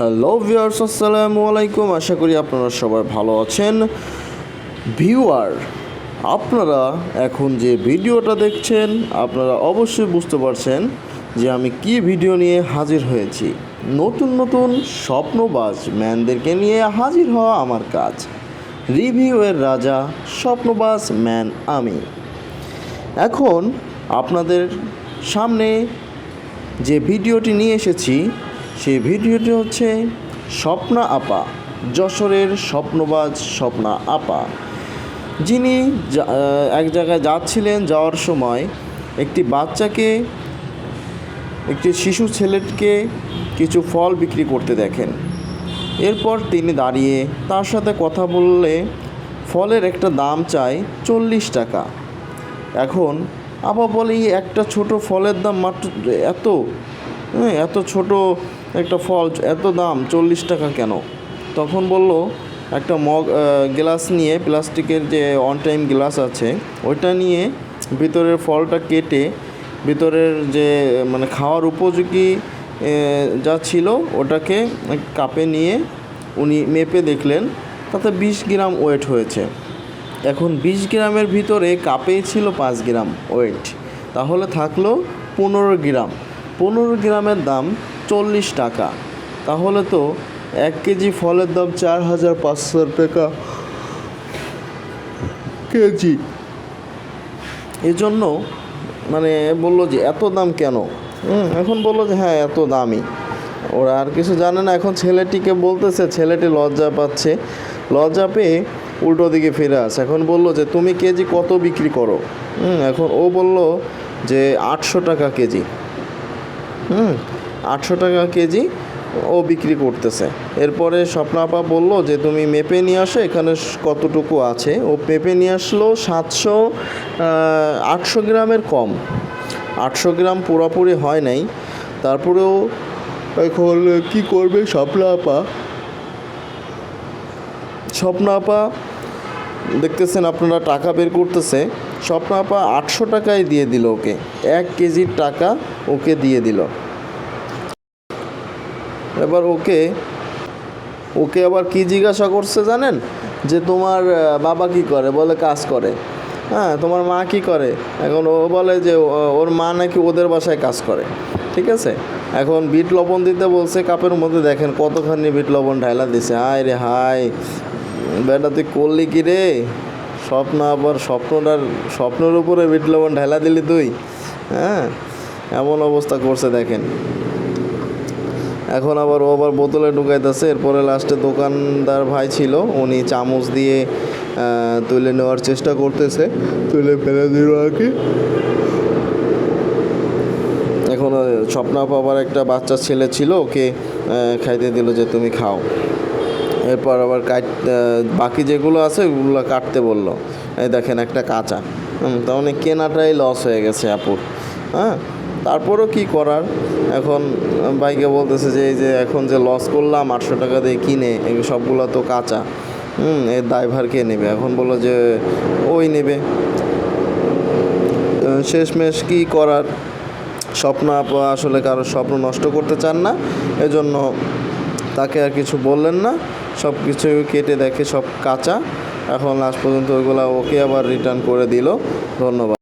Hello viewers, আসসালামু আলাইকুম। আশা করি আপনারা সবাই ভালো আছেন। ভিউয়ার, আপনারা এখন যে ভিডিওটা দেখছেন আপনারা অবশ্যই বুঝতে পারছেন যে আমি কি ভিডিও নিয়ে হাজির হয়েছি। নতুন নতুন স্বপ্নবাজ ম্যানদেরকে নিয়ে হাজির হওয়া আমার কাজ। রিভিউয়ের রাজা স্বপ্নবাজ ম্যান আমি। এখন আপনাদের সামনে যে ভিডিওটি নিয়ে এসেছি সেই ভিডিওটি হচ্ছে স্বপ্না আপা, যশোরের স্বপ্নবাজ স্বপ্না আপা, যিনি এক জায়গায় যাচ্ছিলেন। যাওয়ার সময় একটি বাচ্চাকে, একটি শিশু ছেলেকে কিছু ফল বিক্রি করতে দেখেন। এরপর তিনি দাঁড়িয়ে তার সাথে কথা বললে ফলের একটা দাম চায় 40 টাকা। এখন আপা বলে, একটা ছোট ফলের দাম মাত্র এত ছোট একটা ফল, এত দাম 40 টাকা কেন? তখন বলল, একটা গ্লাস নিয়ে, প্লাস্টিকের যে অন টাইম গ্লাস আছে ওইটা নিয়ে ভিতরের ফলটা কেটে ভিতরের যে খাওয়ার উপযোগী যা ছিল ওটাকে কাপে নিয়ে উনি মেপে দেখলেন তাতে 20 গ্রাম ওয়েট হয়েছে। এখন 20 গ্রামের ভিতরে কাপেই ছিল 5 গ্রাম ওয়েট, তাহলে থাকলো 15 গ্রাম। 15 গ্রামের দাম 40 টাকা। তাহলে তো 1 কেজি ফলের দাম 4500 টাকা কেজি। এজন্য বললো যে এত দাম কেন? এখন বললো যে হ্যাঁ, এত দামই। ওরা আর কিছু জানে না। এখন ছেলেটিকে বলতেছে, ছেলেটি লজ্জা পাচ্ছে। লজ্জা পেয়ে উল্টো দিকে ফিরে আসে। এখন বললো যে তুমি কেজি কত বিক্রি করো? এখন ও বলল যে 800 টাকা কেজি। 800 টাকা কেজি ও বিক্রি করতেছে। এরপরে স্বপ্না আপা বললো যে তুমি মেপে নিয়ে আসো, এখানে কতটুকু আছে। ও মেপে নিয়ে আসলো 800 গ্রামের কম। 800 গ্রাম পুরোপুরি হয় নাই। তারপরেও এখন কী করবে স্বপ্না আপা দেখতেছেন আপনারা, টাকা বের করতেছে। স্বপ্না আপা 800 টাকাই দিয়ে দিল ওকে, 1 কেজির টাকা ওকে দিয়ে দিল। এবার ওকে আবার কি জিজ্ঞাসা করছে জানেন? যে তোমার বাবা কি করে? বলে কাজ করে। হ্যাঁ, তোমার মা কি করে? এখন ও বলে যে ওর মা নাকি ওদের বাসায় কাজ করে। ঠিক আছে। এখন বিট লবণ দিতে বলছে কাপের মধ্যে, দেখেন কতখানি বিট লবণ ঢাইলা দিছে। হায় রে হায়, বেটা তুই করলি কি রে? আবার স্বপ্নের উপরে বিট লবণ ঢাইলা দিলি তুই? হ্যাঁ, এমন অবস্থা করছে দেখেন। এখন ও আবার বোতলে ঢুকাইতেছে। এরপরে লাস্টে দোকানদার ভাই ছিল, উনি চামচ দিয়ে তুলে নেওয়ার চেষ্টা করতেছে, তুলে ফেলে দিল আর কি। এখন স্বপ্না আপা আবার একটা বাচ্চা ছেলে ছিল, ওকে খাইতে দিল যে তুমি খাও। এরপর আবার বাকি যেগুলো আছে ওগুলো কাটতে বললো। এই দেখেন একটা কাঁচা। তার কেনাটাই লস হয়ে গেছে আপুর। হ্যাঁ, তারপরও কি করার। এখন ভাইকে বলতেছে যে এই যে এখন যে লস করলাম 800 টাকা দিয়ে কিনে, এই সবগুলো তো কাঁচা। এর দায়ভার কে নেবে? এখন বললো যে ওই নেবে। শেষমেশ কি করার, স্বপ্ন আপা আসলে কারো স্বপ্ন নষ্ট করতে চান না, এজন্য তাকে আর কিছু বললেন না। সব কিছু কেটে দেখে সব কাঁচা। এখন লাস্ট পর্যন্ত ওইগুলো ওকে আবার রিটার্ন করে দিল। ধন্যবাদ।